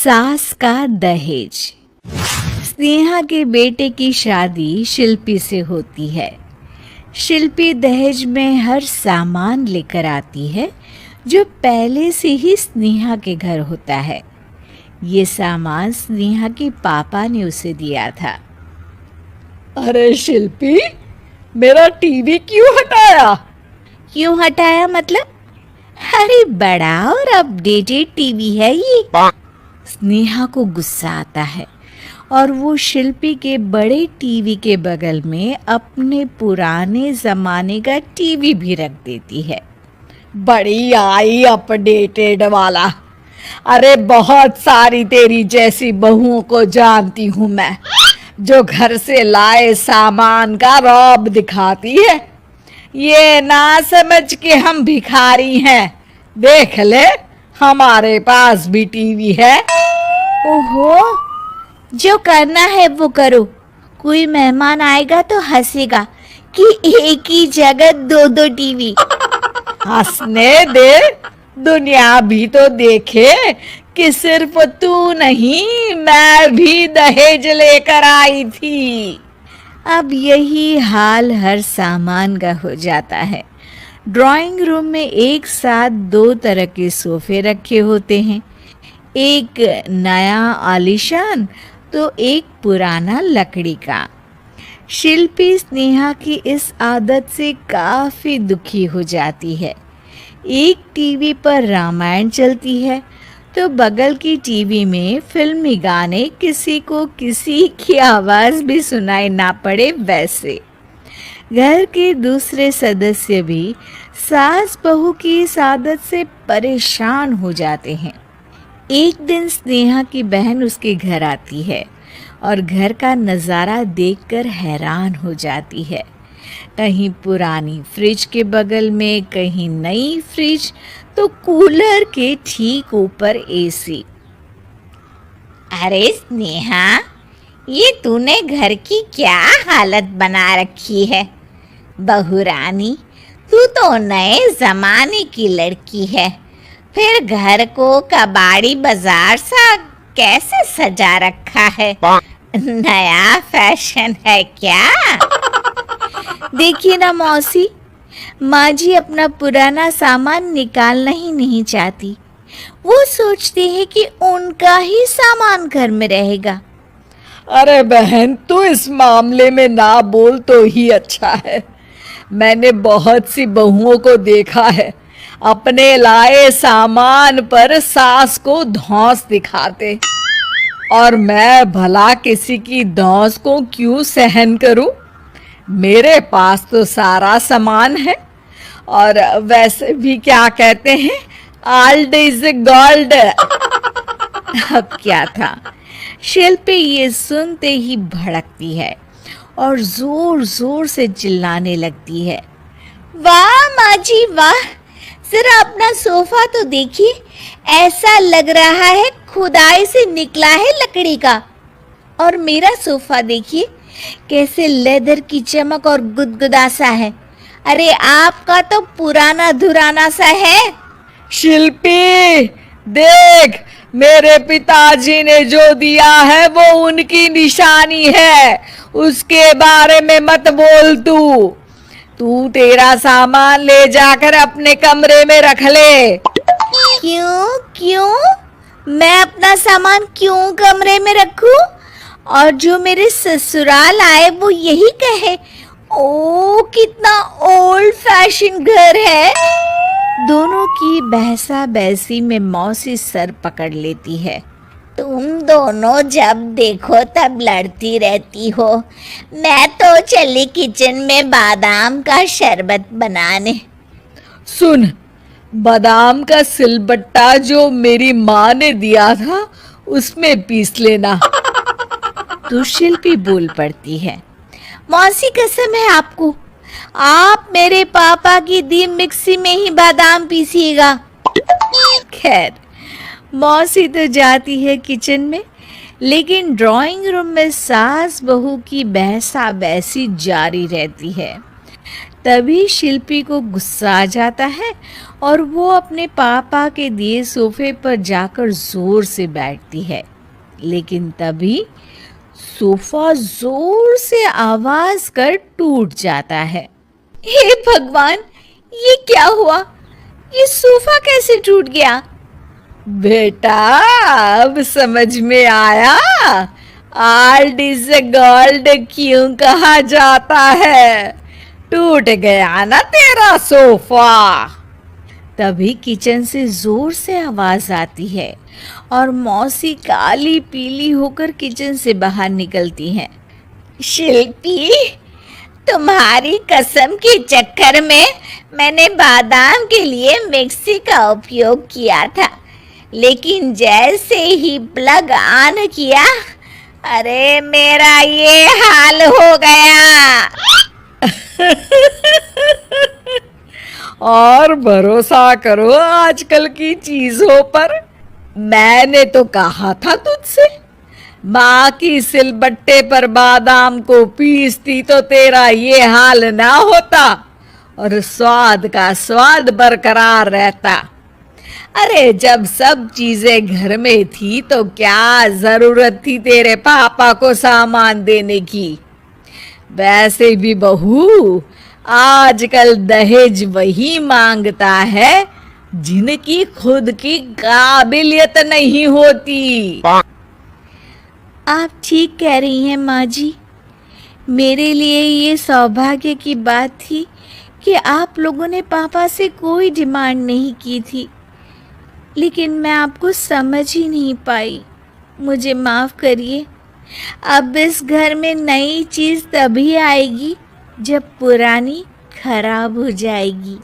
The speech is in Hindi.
सास का दहेज। स्नेहा के बेटे की शादी शिल्पी से होती है। शिल्पी दहेज में हर सामान लेकर आती है जो पहले से ही स्नेहा के घर होता है। ये सामान स्नेहा के पापा ने उसे दिया था। अरे शिल्पी, मेरा टीवी क्यों हटाया? क्यों हटाया मतलब? अरे बड़ा और अपडेटेड टीवी है ये। स्नेहा को गुस्सा आता है और वो शिल्पी के बड़े टीवी के बगल में अपने पुराने जमाने का टीवी भी रख देती है। बड़ी आई अपडेटेड वाला। अरे बहुत सारी तेरी जैसी बहुओं को जानती हूँ मैं, जो घर से लाए सामान का रौब दिखाती है। ये ना समझ के हम भिखारी हैं। देख ले, हमारे पास भी टीवी है। ओहो, जो करना है वो करो। कोई मेहमान आएगा तो हंसेगा कि एक ही जगह दो दो टीवी। हंसने दे, दुनिया भी तो देखे कि सिर्फ तू नहीं, मैं भी दहेज लेकर आई थी। अब यही हाल हर सामान का हो जाता है। ड्राइंग रूम में एक साथ दो तरह के सोफे रखे होते हैं, एक नया आलीशान तो एक पुराना लकड़ी का। शिल्पी स्नेहा की इस आदत से काफ़ी दुखी हो जाती है। एक टीवी पर रामायण चलती है तो बगल की टीवी में फिल्मी गाने, किसी को किसी की आवाज़ भी सुनाई ना पड़े वैसे। घर के दूसरे सदस्य भी सास बहू की इस आदत से परेशान हो जाते हैं। एक दिन स्नेहा की बहन उसके घर आती है और घर का नज़ारा देखकर हैरान हो जाती है। कहीं पुरानी फ्रिज के बगल में, कहीं नई फ्रिज, तो कूलर के ठीक ऊपर एसी। अरे स्नेहा, ये तूने घर की क्या हालत बना रखी है? बहू रानी, तू तो नए जमाने की लड़की है, फिर घर को कबाड़ी बाजार सा कैसे सजा रखा है? नया फैशन है क्या? देखिए ना मौसी, माँ जी अपना पुराना सामान निकालना ही नहीं चाहती। वो सोचती है कि उनका ही सामान घर में रहेगा। अरे बहन, तू इस मामले में ना बोल तो ही अच्छा है। मैंने बहुत सी बहुओं को देखा है, अपने लाए सामान पर सास को धौंस दिखाते, और मैं भला किसी की धौंस को क्यों सहन करूं? मेरे पास तो सारा सामान है, और वैसे भी क्या कहते हैं, ओल्ड इज गोल्ड। अब क्या था, शिल्पी ये सुनते ही भड़कती है और जोर जोर से चिल्लाने लगती है। वाह माँ जी वाह, जरा अपना सोफा तो देखिए, ऐसा लग रहा है खुदाई से निकला है लकड़ी का। और मेरा सोफा देखिए, कैसे लेदर की चमक और गुदगुदा सा है। अरे आपका तो पुराना धुराना सा है। शिल्पी देख, मेरे पिताजी ने जो दिया है वो उनकी निशानी है, उसके बारे में मत बोल। तू तेरा सामान ले जाकर अपने कमरे में रख ले। क्यों? मैं अपना सामान क्यों कमरे में रखूं? और जो मेरे ससुराल आए वो यही कहे, ओ कितना ओल्ड फैशन घर है। दोनों की बहसा बहसी में मौसी सर पकड़ लेती है। तुम दोनों जब देखो तब लड़ती रहती हो। मैं तो चली किचन में बादाम का शरबत बनाने। सुन, बादाम का सिलबट्टा जो मेरी माँ ने दिया था उसमें पीस लेना। तो शिल्पी बोल पड़ती है, मौसी कसम है आपको, आप मेरे पापा की दी मिक्सी में ही बादाम पीसिएगा। खैर, मौसी तो जाती है किचन में, लेकिन ड्राइंग रूम में सास बहू की बहसा बहसी जारी रहती है। तभी शिल्पी को गुस्सा आ जाता है और वो अपने पापा के दिए सोफे पर जाकर जोर से बैठती है। लेकिन तभी सोफा जोर से आवाज कर टूट जाता है। हे भगवान, ये क्या हुआ? ये सोफा कैसे टूट गया? बेटा, अब समझ में आया ओल्ड इज गोल्ड क्यों कहा जाता है। टूट गया ना तेरा सोफा। तभी किचन से जोर से आवाज आती है और मौसी काली पीली होकर किचन से बाहर निकलती हैं। शिल्पी, तुम्हारी कसम के चक्कर में मैंने बादाम के लिए मिक्सी का उपयोग किया था, लेकिन जैसे ही प्लग ऑन किया, अरे मेरा ये हाल हो गया। और भरोसा करो आजकल की चीजों पर। मैंने तो कहा था तुझसे, माँ की सिलबट्टे पर बादाम को पीसती तो तेरा ये हाल ना होता और स्वाद का स्वाद बरकरार रहता। अरे जब सब चीजें घर में थी तो क्या जरूरत थी तेरे पापा को सामान देने की। वैसे भी बहू, आजकल दहेज वही मांगता है जिनकी खुद की काबिलियत नहीं होती। आप ठीक कह रही हैं माँ जी। मेरे लिए ये सौभाग्य की बात थी कि आप लोगों ने पापा से कोई डिमांड नहीं की थी, लेकिन मैं आपको समझ ही नहीं पाई। मुझे माफ़ करिए। अब इस घर में नई चीज़ तभी आएगी जब पुरानी खराब हो जाएगी।